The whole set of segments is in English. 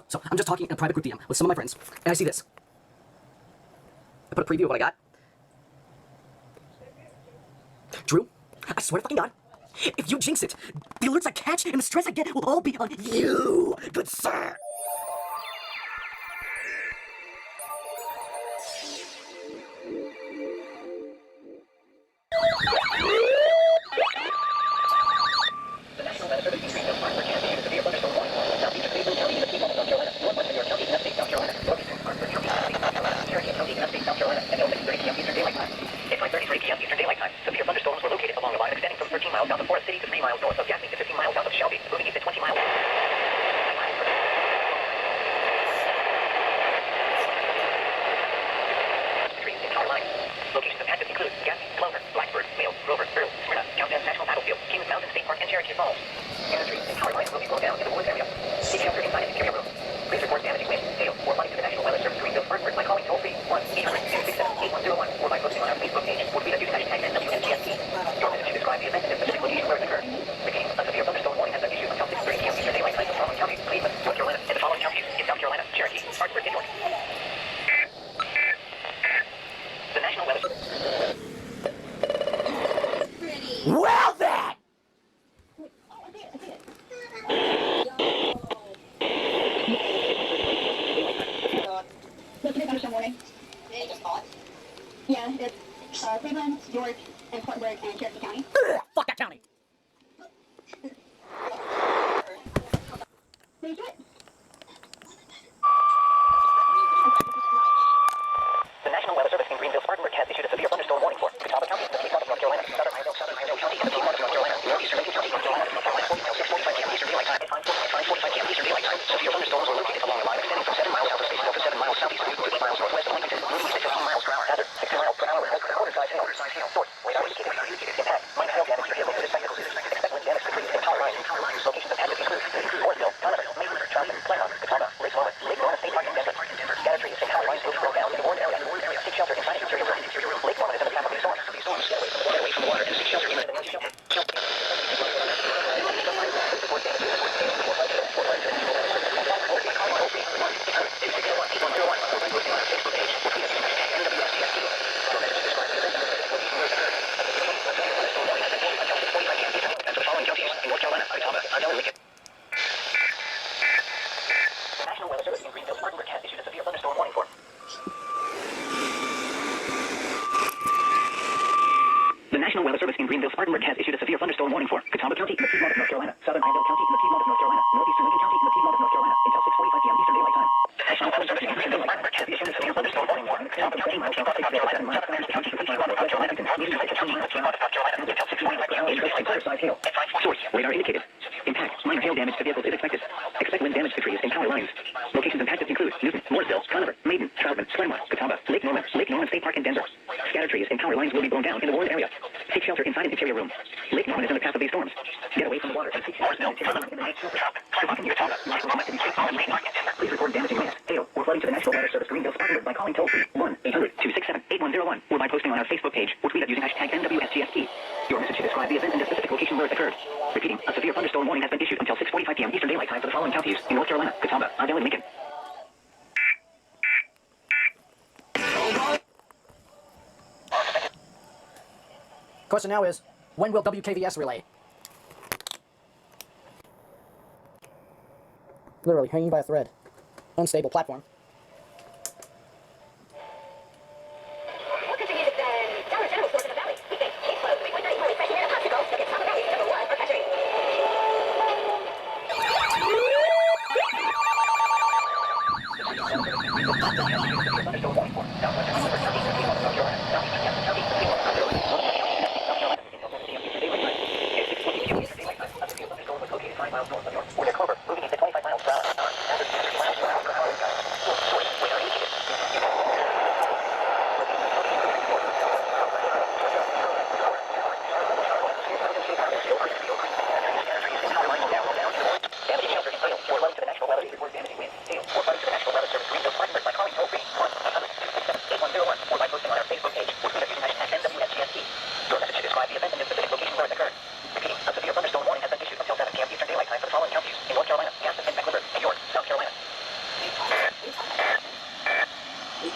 So I'm just talking in a private group DM with some of my friends, and I see this. I put a preview of what I got. Drew, I swear to fucking God, if you jinx it, the alerts I catch and the stress I get will all be on you, good sir. Well then! Yeah, it's Cleveland, York, and Spartanburg, and Cherokee County. Fuck that county! Did you do it? The National Weather Service in Greenville, Spartanburg has issued a severe thunderstorm warning for Catawba County, the Piedmont of North Carolina, Southern Idaho County, and the Piedmont of North Carolina, Northeastern Lincoln County, North Carolina, from 5:40 till 6:45 p.m. Eastern Daylight Time, and 5:45 p.m. Eastern Daylight Time. Severe thunderstorms were located along a line extending from 7 miles south of Spaceville to 7 miles southeast of Newton, 8 miles northwest of Lincoln, moving east at 15 miles per hour. Hazard, 60 miles per hour, quarter-size hail. Source, radar indicated. Impact, minor hail damage to vehicles is expected. Expect wind damage to trees and power lines. Locations impacted include Mooresville, Conover, Mason, Charleston, Clayranger, Catawba, Lake Norman State Park, and Denver. Scattered trees and power lines will be blown down in the Warren area. Seek shelter inside the interior room. Lake Norman is in the path of these storms. Get away from the water and seek shelter in the The National Weather Service in Greenville, Spartanburg has issued a severe thunderstorm warning for Catawba County in the Piedmont of North Carolina, Southern Idaho County in the Piedmont of North Carolina, Northeastern Lincoln County in the Piedmont of North Carolina, until 6:45 p.m. Eastern Daylight Time. National Weather Service in Greenville, Spartanburg has issued a severe thunderstorm warning for Catawba County, North Carolina, 7 miles south of County in the Piedmont of North Carolina, moving east at 15 miles per hour, until 60 miles per hour, and quarter-size hail. Source, radar indicated. Impact, minor hail damage to vehicles is expected. Expect wind damage to trees and power lines. Locations impacted include Newton, Mooresville, Conover, Maiden, Charleston, Claremont, Catawba, Lake Norman State Park, and Denver. Scattered trees and power lines will be blown down in the Warren area. Seek shelter inside an interior room. Lake Norman is in the path of these storms. Get away from the water and seek shelter in the night. Please report damaging winds, hail, or flooding to the National Weather Service Greenville, Spartanburg by calling toll-free 1-800-267-8101 or by posting on our Facebook page or tweet us using hashtag NWSGST. Your message should describe the event and the specific location where it occurred. Repeating, a severe thunderstorm warning has been issued until 6:45 p.m. Eastern Daylight Time for the following counties in North Carolina: Catawba, Idaho, and Lincoln. Question now is, when will WKVS relay? Literally hanging by a thread. Unstable platform.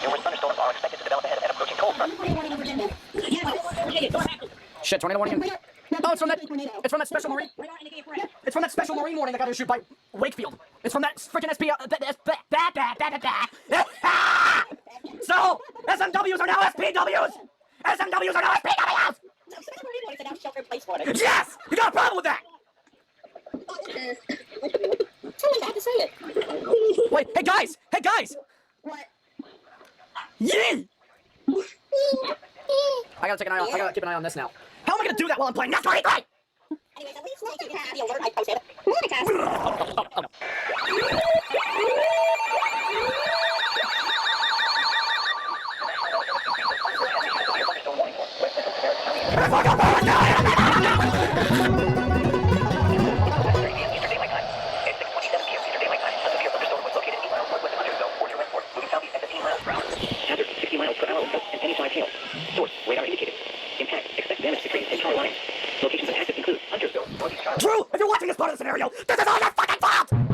Numerous thunderstorms are expected to develop ahead of an approaching cold front. Shit, tornado warning. Oh, it's from that special marine. It's from that special marine warning that got issued by Wakefield. It's from that freaking SP. So SMWs are now SPWs. SMWs are now SPWs. Yes, you got a problem with that? Someone had to say it. Wait, hey guys, What? Yee! I gotta keep an eye on this now. How am I gonna do that while I'm playing NASCAR E3? Anyways, at least now you have the alert I posted. Monotast. Oh no. Drew, if you're watching this part of the scenario, this is all your fucking fault! Scattered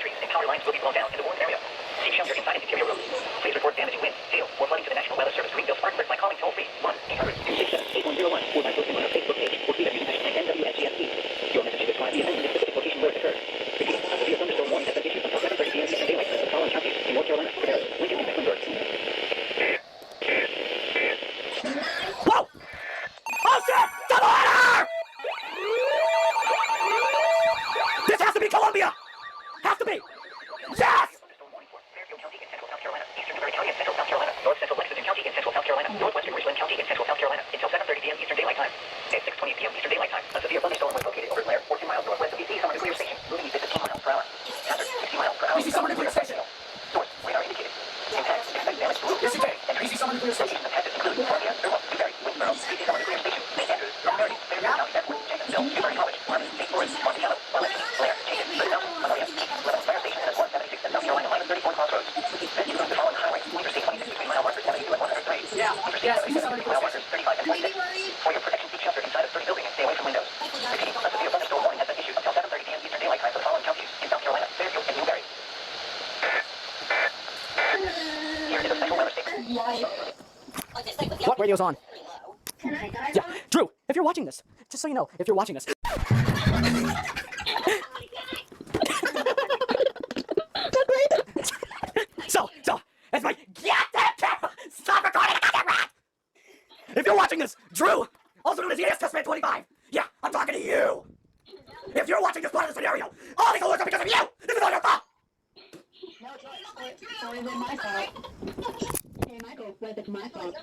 trees and power lines will be blown down in the warned area. Seek shelter inside interior roads. Please report damaging winds, hail, or flooding to the National Weather Service Greenville-Spartanburg by calling toll-free 1-800-267-8101 or by posting on our Facebook page or tweet at using hashtag NWSGSE. Your message should describe the event and the specific location where it occurred. Repeat, a severe thunderstorm warning has been issued until 7:30 p.m. Eastern Daylight Time for the following counties in North Carolina, Cabarrus, Lincoln, and Mecklenburg. Whoa! Oh shit! Double header! This has to be Columbia! Has to be! Yes! North Central Lexington County in Central South Carolina, Northwestern Richland County in Central South Carolina until 7:30 p.m. Eastern Daylight Time. At 6:20 p.m. Eastern Daylight Time, a severe thunderstorm was located over Blair, 14 miles northwest of BC Summer Nuclear Station, moving east at 15 miles per hour. Hazard 60 miles per hour. BC Summer Nuclear Station. Source, radar indicated. Impact, expect damage to roofs. BC Summer Nuclear Station. Locations of hazards include Columbia, Durham, Newberry, Winsboro, BC Summer Nuclear Station, St. Andrews, Roxbury, Fairfield County Airport, Jacobsville, Newberry College, Harmon, St. Louis, Monticello, Wellington, Blair, Chayton, Littleton, Amelia, Lebanon Fire Station at 176 in South Carolina, 1134 Crossroads. Then use the following highways, Interstate 26 between mile markers 72 and 103. Yeah, yes, BC Summer Mile Nuclear markers Station. 35 and 26. For your protection, seek shelter inside of 30 buildings and stay away from windows. Repeat, a severe thunderstorm warning has been issued until 7:30 p.m. Eastern Daylight Time for the following counties in South Carolina, Fairfield, and Newberry. Here is a special weather statement. What radio's on? Yeah, Drew, if you're watching this, just so you know, if you're watching this. So, it's my stop recording the rat! If you're watching this, Drew, also known as EAS Testman 25, yeah, I'm talking to you. If you're watching this part of the scenario, all these alerts are because of you! This is all your fault! No, sorry, it's my fault. Hey, Michael, but it's my fault.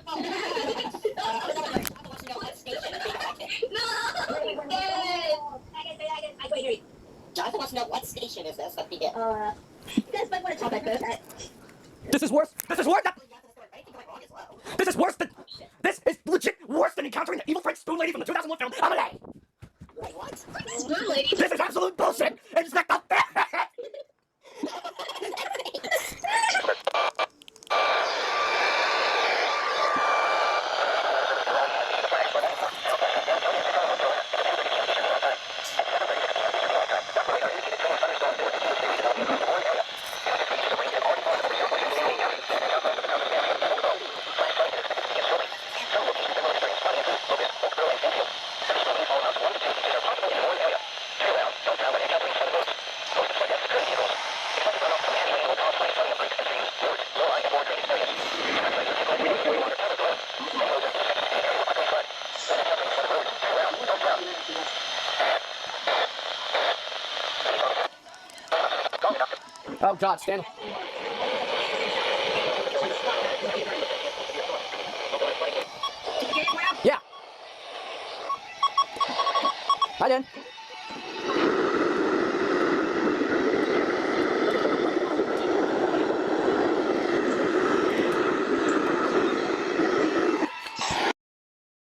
Jonathan wants to know what station is this that we get. You guys might want to talk about this. This is worse. This is worse. This is legit worse than encountering the evil French spoon lady from the 2001 film Amelie. Wait, what? Spoon lady? This is absolute bullshit. Inspect the Oh God, stand. Yeah. I did.